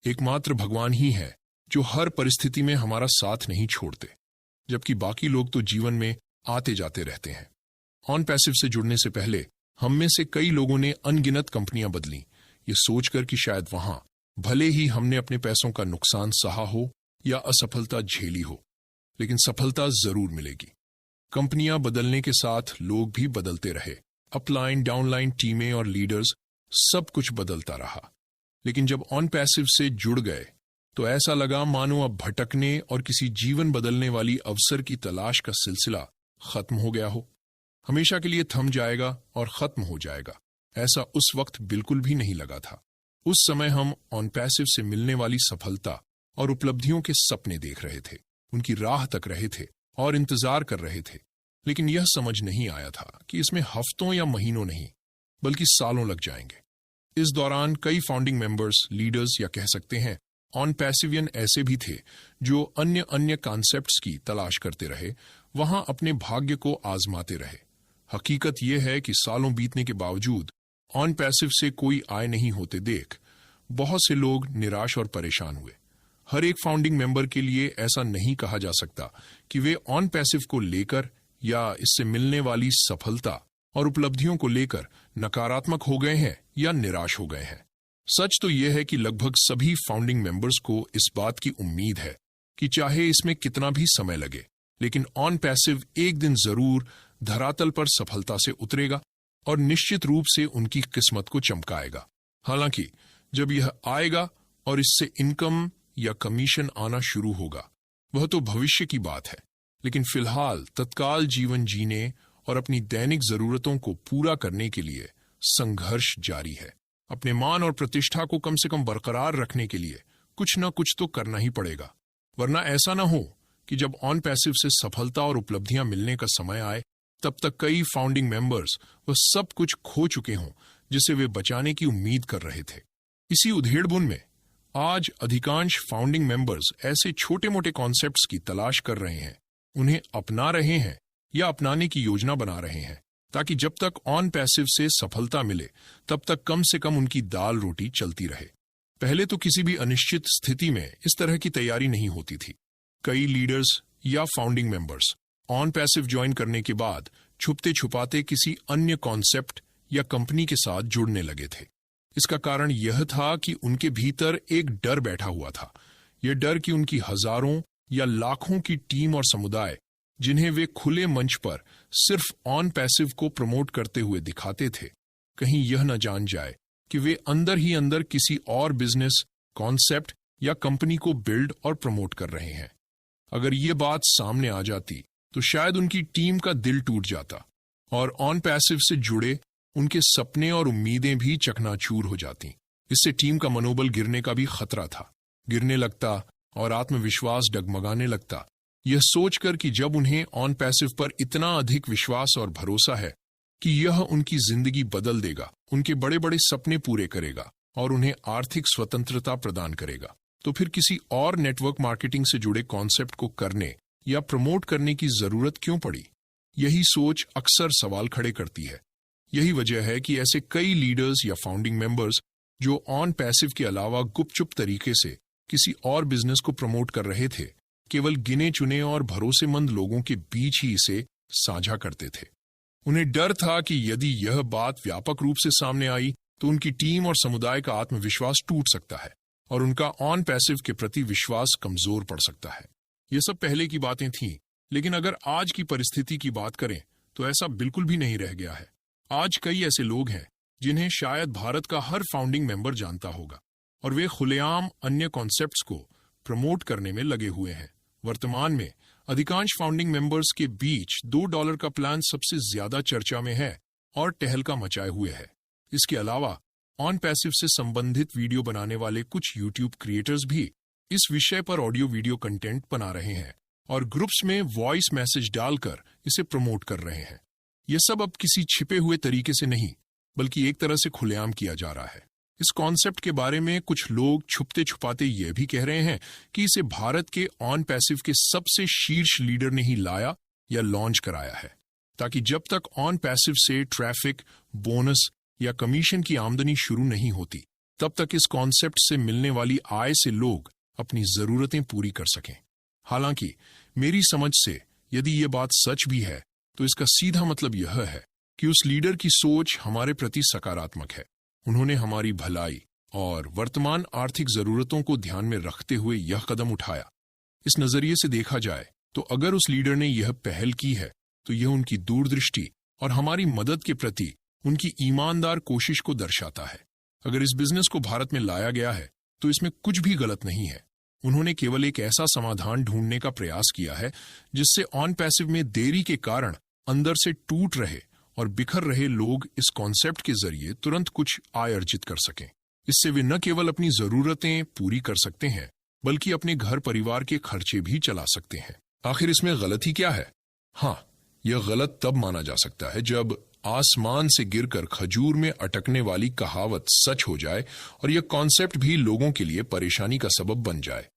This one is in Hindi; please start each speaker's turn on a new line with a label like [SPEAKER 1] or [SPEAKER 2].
[SPEAKER 1] एकमात्र भगवान ही है जो हर परिस्थिति में हमारा साथ नहीं छोड़ते, जबकि बाकी लोग तो जीवन में आते जाते रहते हैं। ऑन पैसिव से जुड़ने से पहले हम में से कई लोगों ने अनगिनत कंपनियां बदली, ये सोचकर कि शायद वहां भले ही हमने अपने पैसों का नुकसान सहा हो या असफलता झेली हो, लेकिन सफलता जरूर मिलेगी। कंपनियां बदलने के साथ लोग भी बदलते रहे, अपलाइन डाउनलाइन टीमें और लीडर्स, सब कुछ बदलता रहा। लेकिन जब ऑन पैसिव से जुड़ गए तो ऐसा लगा मानो अब भटकने और किसी जीवन बदलने वाली अवसर की तलाश का सिलसिला खत्म हो गया हो, हमेशा के लिए थम जाएगा और खत्म हो जाएगा। ऐसा उस वक्त बिल्कुल भी नहीं लगा था। उस समय हम ऑन पैसिव से मिलने वाली सफलता और उपलब्धियों के सपने देख रहे थे, उनकी राह तक रहे थे और इंतजार कर रहे थे। लेकिन यह समझ नहीं आया था कि इसमें हफ्तों या महीनों नहीं बल्कि सालों लग जाएंगे। इस दौरान कई फाउंडिंग मेंबर्स, लीडर्स या कह सकते हैं ऑन पैसिवियन ऐसे भी थे जो अन्य कॉन्सेप्ट्स की तलाश करते रहे, वहां अपने भाग्य को आजमाते रहे। हकीकत यह है कि सालों बीतने के बावजूद ऑन पैसिव से कोई आय नहीं होते देख बहुत से लोग निराश और परेशान हुए। हर एक फाउंडिंग मेंबर के लिए ऐसा नहीं कहा जा सकता कि वे ऑन पैसिव को लेकर या इससे मिलने वाली सफलता और उपलब्धियों को लेकर नकारात्मक हो गए हैं या निराश हो गए हैं। सच तो यह है कि लगभग सभी फाउंडिंग मेंबर्स को इस बात की उम्मीद है कि चाहे इसमें कितना भी समय लगे, लेकिन ऑन पैसिव एक दिन जरूर धरातल पर सफलता से उतरेगा और निश्चित रूप से उनकी किस्मत को चमकाएगा। हालांकि जब यह आएगा और इससे इनकम या कमीशन आना शुरू होगा, वह तो भविष्य की बात है। लेकिन फिलहाल तत्काल जीवन जीने और अपनी दैनिक जरूरतों को पूरा करने के लिए संघर्ष जारी है। अपने मान और प्रतिष्ठा को कम से कम बरकरार रखने के लिए कुछ न कुछ तो करना ही पड़ेगा, वरना ऐसा न हो कि जब ऑन पैसिव से सफलता और उपलब्धियां मिलने का समय आए तब तक कई फाउंडिंग मेंबर्स वह सब कुछ खो चुके हों जिसे वे बचाने की उम्मीद कर रहे थे। इसी उधेड़बुन में आज अधिकांश फाउंडिंग मेंबर्स ऐसे छोटे मोटे कॉन्सेप्ट्स की तलाश कर रहे हैं, उन्हें अपना रहे हैं या अपनाने की योजना बना रहे हैं, ताकि जब तक ऑन पैसिव से सफलता मिले तब तक कम से कम उनकी दाल रोटी चलती रहे। पहले तो किसी भी अनिश्चित स्थिति में इस तरह की तैयारी नहीं होती थी। कई लीडर्स या founding members on passive join करने के बाद छुपते छुपाते किसी अन्य कॉन्सेप्ट या कंपनी के साथ जुड़ने लगे थे। इसका कारण यह था कि उनके भीतर एक डर बैठा हुआ था। यह डर कि उनकी हजारों या लाखों की टीम और समुदाय जिन्हें वे खुले मंच पर सिर्फ ऑन पैसिव को प्रमोट करते हुए दिखाते थे, कहीं यह न जान जाए कि वे अंदर ही अंदर किसी और बिजनेस, कॉन्सेप्ट या कंपनी को बिल्ड और प्रमोट कर रहे हैं। अगर ये बात सामने आ जाती तो शायद उनकी टीम का दिल टूट जाता और ऑन पैसिव से जुड़े उनके सपने और उम्मीदें भी चकनाचूर हो जाती। इससे टीम का मनोबल गिरने का भी खतरा था, गिरने लगता और आत्मविश्वास डगमगाने लगता, यह सोचकर कि जब उन्हें ऑन पैसिव पर इतना अधिक विश्वास और भरोसा है कि यह उनकी जिंदगी बदल देगा, उनके बड़े बड़े सपने पूरे करेगा और उन्हें आर्थिक स्वतंत्रता प्रदान करेगा, तो फिर किसी और नेटवर्क मार्केटिंग से जुड़े कॉन्सेप्ट को करने या प्रमोट करने की जरूरत क्यों पड़ी? यही सोच अक्सर सवाल खड़े करती है। यही वजह है कि ऐसे कई लीडर्स या फाउंडिंग मेंबर्स जो ऑन पैसिव के अलावा गुपचुप तरीके से किसी और बिजनेस को प्रमोट कर रहे थे, केवल गिने चुने और भरोसेमंद लोगों के बीच ही इसे साझा करते थे। उन्हें डर था कि यदि यह बात व्यापक रूप से सामने आई तो उनकी टीम और समुदाय का आत्मविश्वास टूट सकता है और उनका ऑन पैसिव के प्रति विश्वास कमजोर पड़ सकता है। ये सब पहले की बातें थीं, लेकिन अगर आज की परिस्थिति की बात करें तो ऐसा बिल्कुल भी नहीं रह गया है। आज कई ऐसे लोग हैं जिन्हें शायद भारत का हर फाउंडिंग मेंबर जानता होगा और वे खुलेआम अन्य कॉन्सेप्ट्स को प्रमोट करने में लगे हुए हैं। वर्तमान में अधिकांश फाउंडिंग मेंबर्स के बीच $2 का प्लान सबसे ज्यादा चर्चा में है और टहलका मचाए हुए है। इसके अलावा ऑन पैसिव से संबंधित वीडियो बनाने वाले कुछ यूट्यूब क्रिएटर्स भी इस विषय पर ऑडियो वीडियो कंटेंट बना रहे हैं और ग्रुप्स में वॉइस मैसेज डालकर इसे प्रमोट कर रहे हैं। यह सब अब किसी छिपे हुए तरीके से नहीं बल्कि एक तरह से खुलेआम किया जा रहा है। इस कॉन्सेप्ट के बारे में कुछ लोग छुपते छुपाते यह भी कह रहे हैं कि इसे भारत के ऑन पैसिव के सबसे शीर्ष लीडर ने ही लाया या लॉन्च कराया है, ताकि जब तक ऑन पैसिव से ट्रैफिक, बोनस या कमीशन की आमदनी शुरू नहीं होती तब तक इस कॉन्सेप्ट से मिलने वाली आय से लोग अपनी जरूरतें पूरी कर सकें। हालांकि मेरी समझ से यदि ये बात सच भी है तो इसका सीधा मतलब यह है कि उस लीडर की सोच हमारे प्रति सकारात्मक है। उन्होंने हमारी भलाई और वर्तमान आर्थिक जरूरतों को ध्यान में रखते हुए यह कदम उठाया। इस नजरिए से देखा जाए तो अगर उस लीडर ने यह पहल की है तो यह उनकी दूरदृष्टि और हमारी मदद के प्रति उनकी ईमानदार कोशिश को दर्शाता है। अगर इस बिजनेस को भारत में लाया गया है तो इसमें कुछ भी गलत नहीं है। उन्होंने केवल एक ऐसा समाधान ढूंढने का प्रयास किया है जिससे ऑन पैसिव में देरी के कारण अंदर से टूट रहे और बिखर रहे लोग इस कॉन्सेप्ट के जरिए तुरंत कुछ आय अर्जित कर सकें। इससे वे न केवल अपनी जरूरतें पूरी कर सकते हैं बल्कि अपने घर परिवार के खर्चे भी चला सकते हैं। आखिर इसमें गलती क्या है? हाँ, यह गलत तब माना जा सकता है जब आसमान से गिरकर खजूर में अटकने वाली कहावत सच हो जाए और यह कॉन्सेप्ट भी लोगों के लिए परेशानी का सबब बन जाए।